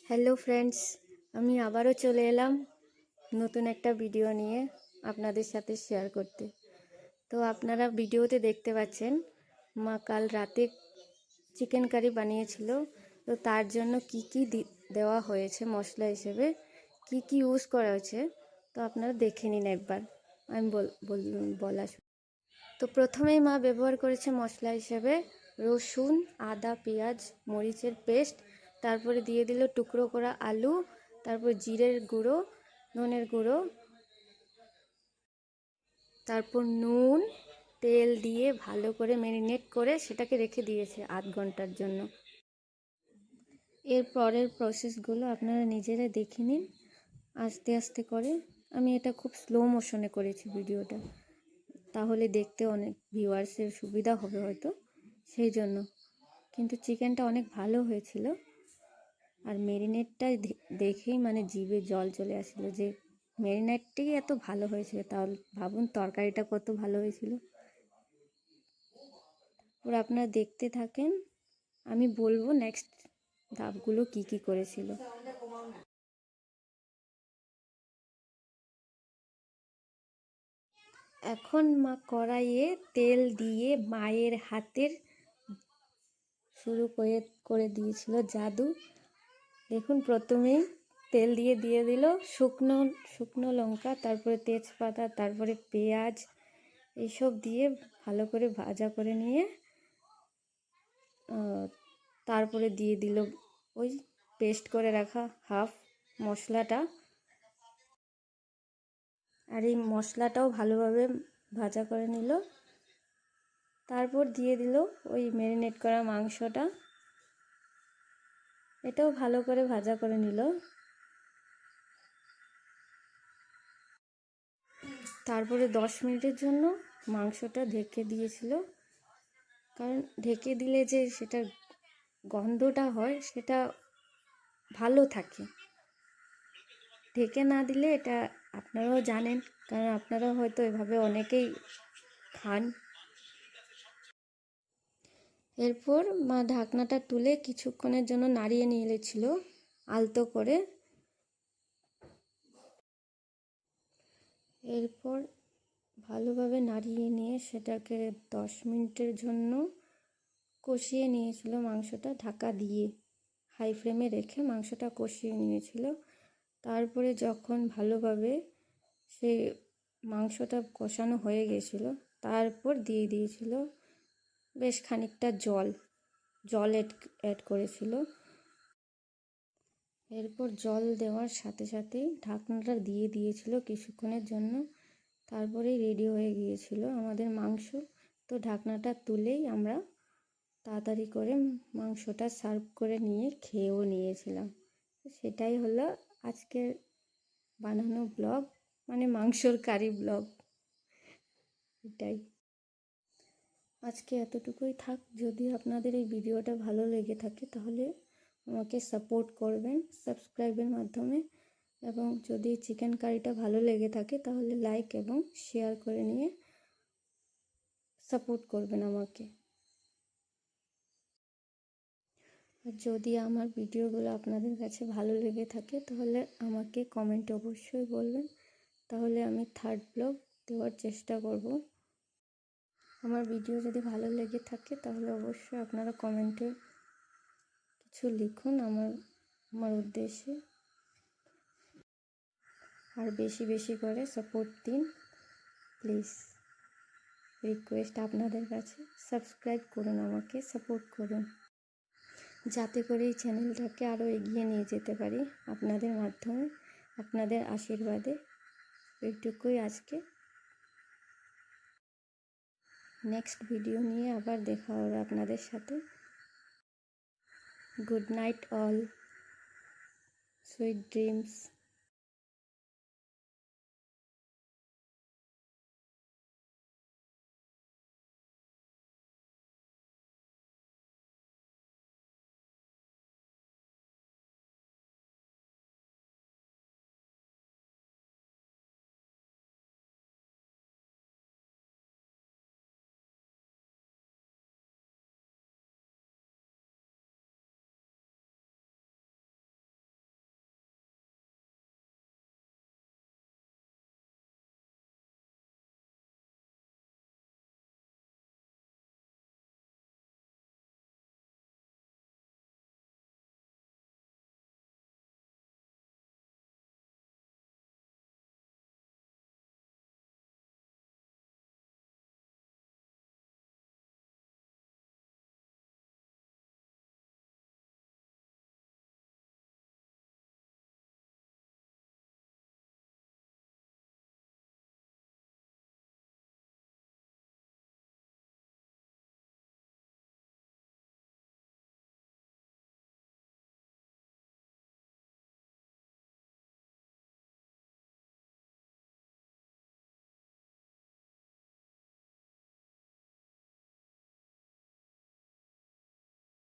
Hello friends, আমি আবারও চলে এলাম নতুন একটা ভিডিও নিয়ে আপনাদের সাথে শেয়ার করতে। তো আপনারা ভিডিওতে দেখতে পাচ্ছেন মা কাল রাতে চিকেন কারি বানিয়েছিল। তো তার জন্য কি কি দেওয়া হয়েছে মশলা হিসেবে, কি কি ইউজ করা হয়েছে, তো আপনারা দেখে নিন একবার। আমি বলা তো প্রথমেই মা ব্যবহার করেছে মশলা হিসেবে রসুন, আদা, পেঁয়াজ, মরিচের পেস্ট, তারপরে দিয়ে দিল টুকরো করা আলু, তারপর জিরের গুঁড়ো, ধনের গুঁড়ো, তারপর নুন, তেল দিয়ে ভালো করে ম্যারিনেট করে সেটাকে রেখে দিয়েছে আধ ঘন্টার জন্য। এর পরের প্রসেসগুলো আপনারা নিজেরা দেখে নিন আস্তে আস্তে করে। আমি এটা খুব স্লো মোশনে করেছি ভিডিওটা, তাহলে দেখতে অনেক ভিউয়ার্সের সুবিধা হবে হয়তো, সেই জন্য। কিন্তু চিকেনটা অনেক ভালো হয়েছিল, আর ম্যারিনেটটা দেখেই মানে জিভে জল চলে আসলো যে ম্যারিনেটটাই এত ভালো হয়েছিল, তাহলে ভাবুন তরকারিটা কত ভালো হয়েছিল। ওরা আপনারা দেখতে থাকেন, আমি বলবো নেক্সট ধাপগুলো কি কি করেছিল। এখন মা কড়াইয়ে তেল দিয়ে মায়ের হাতের শুরু করে দিয়েছিল জাদু। দেখুন, প্রথমেই তেল দিয়ে দিল শুকনো লঙ্কা, তারপরে তেজপাতা, তারপরে পেঁয়াজ, এইসব দিয়ে ভালো করে ভাজা করে নিয়ে তারপরে দিয়ে দিল ওই পেস্ট করে রাখা হাফ মশলাটা। আর এই মশলাটাও ভালোভাবে ভাজা করে নিল। তারপর দিয়ে দিল ওই ম্যারিনেট করা মাংসটা, এটাও ভালো করে ভাজা করে নিল। তারপরে 10 মিনিটের জন্য মাংসটা ঢেকে দিয়েছিল, কারণ ঢেকে দিলে যে সেটার গন্ধটা হয় সেটা ভালো থাকে। ঢেকে না দিলে, এটা আপনারাও জানেন, কারণ আপনারাও হয়তো এভাবে অনেকেই খান। এরপর মা ঢাকনাটা তুলে কিছুক্ষণের জন্য নাড়িয়ে নিয়েছিল আলতো করে। এরপর ভালোভাবে নাড়িয়ে নিয়ে সেটাকে 10 মিনিটের জন্য কষিয়ে নিয়েছিল মাংসটা, ঢাকা দিয়ে হাই ফ্লেমে রেখে মাংসটা কষিয়ে নিয়েছিল। তারপরে যখন ভালোভাবে সে মাংসটা কষানো হয়ে গেছিল, তারপর দিয়ে দিয়েছিল বেশ খানিকটা জল অ্যাড করেছিল। এরপর জল দেওয়ার সাথে সাথেই ঢাকনাটা দিয়ে দিয়েছিল কিছুক্ষণের জন্য। তারপরেই রেডি হয়ে গিয়েছিল আমাদের মাংস। তো ঢাকনাটা তুলেই আমরা তাড়াতাড়ি করে মাংসটা সার্ভ করে নিয়ে খেয়েও নিয়েছিলাম। সেটাই হলো আজকের বানানো ব্লগ, মানে মাংসর কারি ব্লগ। এটাই আজকে এতটুকুই থাক। যদি আপনাদের এই ভিডিওটা ভালো লেগে থাকে তাহলে আমাকে সাপোর্ট করবেন সাবস্ক্রাইবের মাধ্যমে, এবং যদি চিকেন কারিটা ভালো লেগে থাকে তাহলে লাইক এবং শেয়ার করে নিয়ে সাপোর্ট করবেন আমাকে। আর যদি আমার ভিডিওগুলো আপনাদের কাছে ভালো লেগে থাকে তাহলে আমাকে কমেন্টে অবশ্যই বলবেন, তাহলে আমি থার্ড ব্লগ দেওয়ার চেষ্টা করব। আমার ভিডিও যদি ভালো লেগে থাকে তাহলে অবশ্যই আপনারা কমেন্টে কিছু লিখুন আমার উদ্দেশ্যে, আর বেশি বেশি করে সাপোর্ট দিন প্লিজ। রিকোয়েস্ট আপনাদের কাছে, সাবস্ক্রাইব করুন, আমাকে সাপোর্ট করুন, যাতে করে এই চ্যানেলটাকে আরও এগিয়ে নিয়ে যেতে পারি আপনাদের মাধ্যমে, আপনাদের আশীর্বাদে। এইটুকুই আজকে। নেক্সট ভিডিও নিয়ে আবার দেখা হবে আপনাদের সাথে। Good night all, sweet dreams.